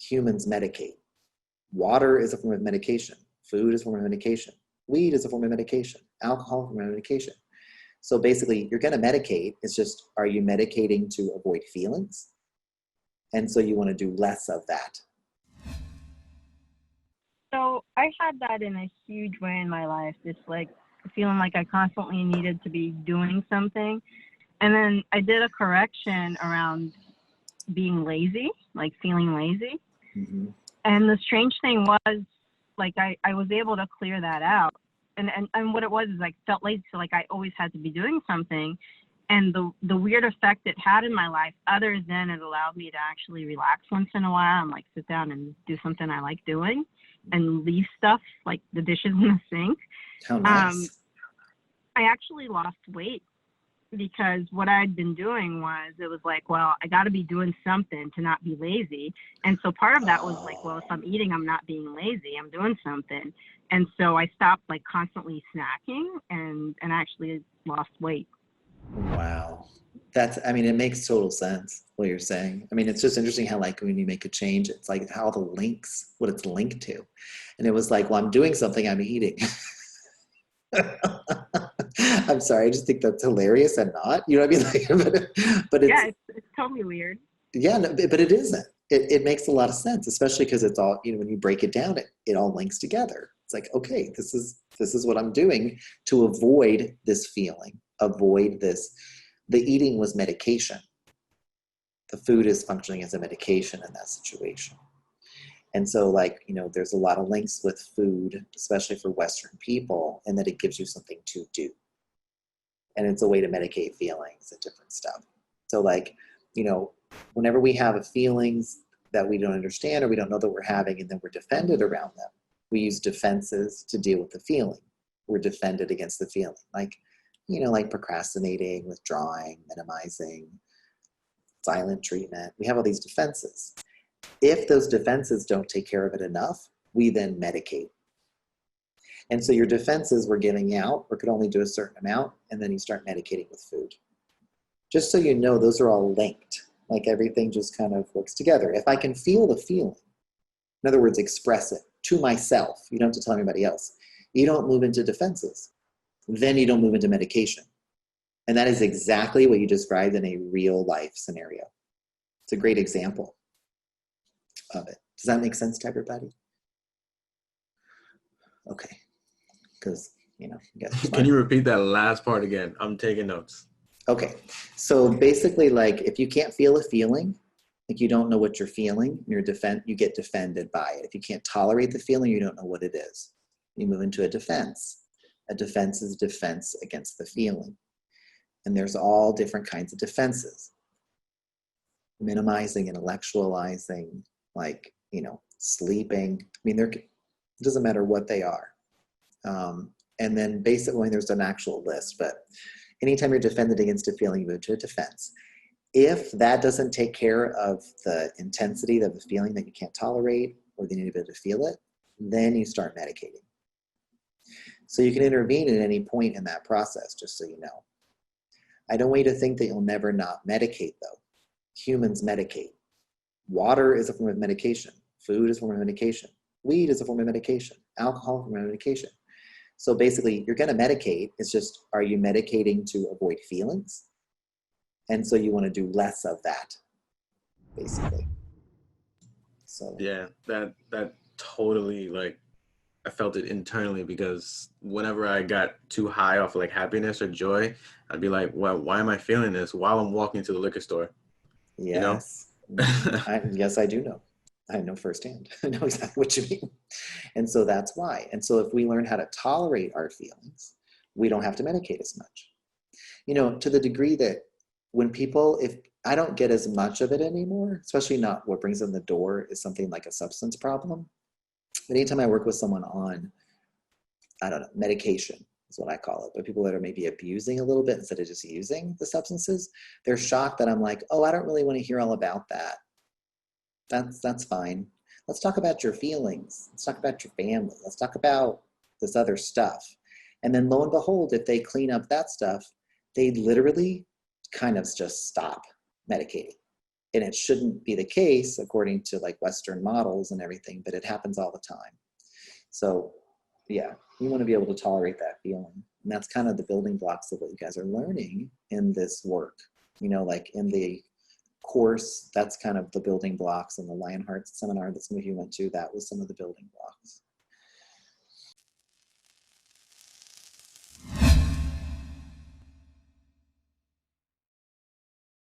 Humans medicate. Water is a form of medication. Food is a form of medication. Weed is a form of medication. Alcohol is a form of medication. So basically, you're going to medicate. It's just, are you medicating to avoid feelings? And so you want to do less of that. So I had that in a huge way in my life, just like feeling like I constantly needed to be doing something. And then I did a correction around being lazy, like feeling lazy. Mm-hmm. And the strange thing was, like, I was able to clear that out. And what it was is, like, felt lazy, so like I always had to be doing something. And the weird effect it had in my life, other than it allowed me to actually relax once in a while and like sit down and do something I like doing and leave stuff like the dishes in the sink. How nice. I actually lost weight because what I'd been doing was, it was like, well, I got to be doing something to not be lazy. And so part of that was like, well, if I'm eating, I'm not being lazy, I'm doing something. And so I stopped like constantly snacking and actually lost weight. Wow. It makes total sense what you're saying. I mean, it's just interesting how, like, when you make a change, it's like how the links, what it's linked to. And it was like, well, I'm doing something, I'm eating. I'm sorry, I just think that's hilarious and not, you know what I mean? Like, but it's, yeah, it's totally weird. yeah, no, but it isn't. It makes a lot of sense, especially because it's all, when you break it down, it all links together. It's like, okay, this is what I'm doing to avoid this feeling, avoid this. The eating was medication. The food is functioning as a medication in that situation. And so, like, there's a lot of links with food, especially for Western people, and that it gives you something to do. And it's a way to medicate feelings and different stuff. So, like, whenever we have feelings that we don't understand or we don't know that we're having, and then we're defended around them, we use defenses to deal with the feeling. We're defended against the feeling. Like, like procrastinating, withdrawing, minimizing, silent treatment. We have all these defenses. If those defenses don't take care of it enough, we then medicate. And so your defenses were giving out or could only do a certain amount, and then you start medicating with food. Just so you know, those are all linked. Like, everything just kind of works together. If I can feel the feeling, in other words, express it to myself, you don't have to tell anybody else. You don't move into defenses. Then you don't move into medication. And that is exactly what you described in a real life scenario. It's a great example of it. Does that make sense to everybody? Okay. Because, you guys Can you repeat that last part again? I'm taking notes. Okay. So basically, like, if you can't feel a feeling, like you don't know what you're feeling, you get defended by it. If you can't tolerate the feeling, you don't know what it is. You move into a defense. A defense is defense against the feeling. And there's all different kinds of defenses. Minimizing, intellectualizing, like, sleeping. I mean, it doesn't matter what they are. And then basically, there's an actual list, but anytime you're defended against a feeling, you move to a defense. If that doesn't take care of the intensity of the feeling that you can't tolerate, or the inability to feel it, then you start medicating. So you can intervene at any point in that process, just so you know. I don't want you to think that you'll never not medicate, though. Humans medicate. Water is a form of medication. Food is a form of medication. Weed is a form of medication. Alcohol is a form of medication. So basically, you're going to medicate. It's just, are you medicating to avoid feelings? And so you want to do less of that, basically. So yeah, that totally, like, I felt it internally, because whenever I got too high off like happiness or joy, I'd be like, well, why am I feeling this while I'm walking to the liquor store? yes, yes, I do know. I know firsthand. I know exactly what you mean. And so that's why. And so if we learn how to tolerate our feelings, we don't have to medicate as much. To the degree that if I don't get as much of it anymore, especially not what brings in the door is something like a substance problem. But anytime I work with someone on, I don't know, medication is what I call it, but people that are maybe abusing a little bit instead of just using the substances, they're shocked that I'm like, oh, I don't really want to hear all about that. That's fine. Let's talk about your feelings. Let's talk about your family. Let's talk about this other stuff. And then lo and behold, if they clean up that stuff, they literally kind of just stop medicating. And it shouldn't be the case according to like Western models and everything, but it happens all the time. So yeah, you want to be able to tolerate that feeling. And that's kind of the building blocks of what you guys are learning in this work. You know, like in the course, that's kind of the building blocks. In the Lionheart seminar that some of you went to, that was some of the building blocks.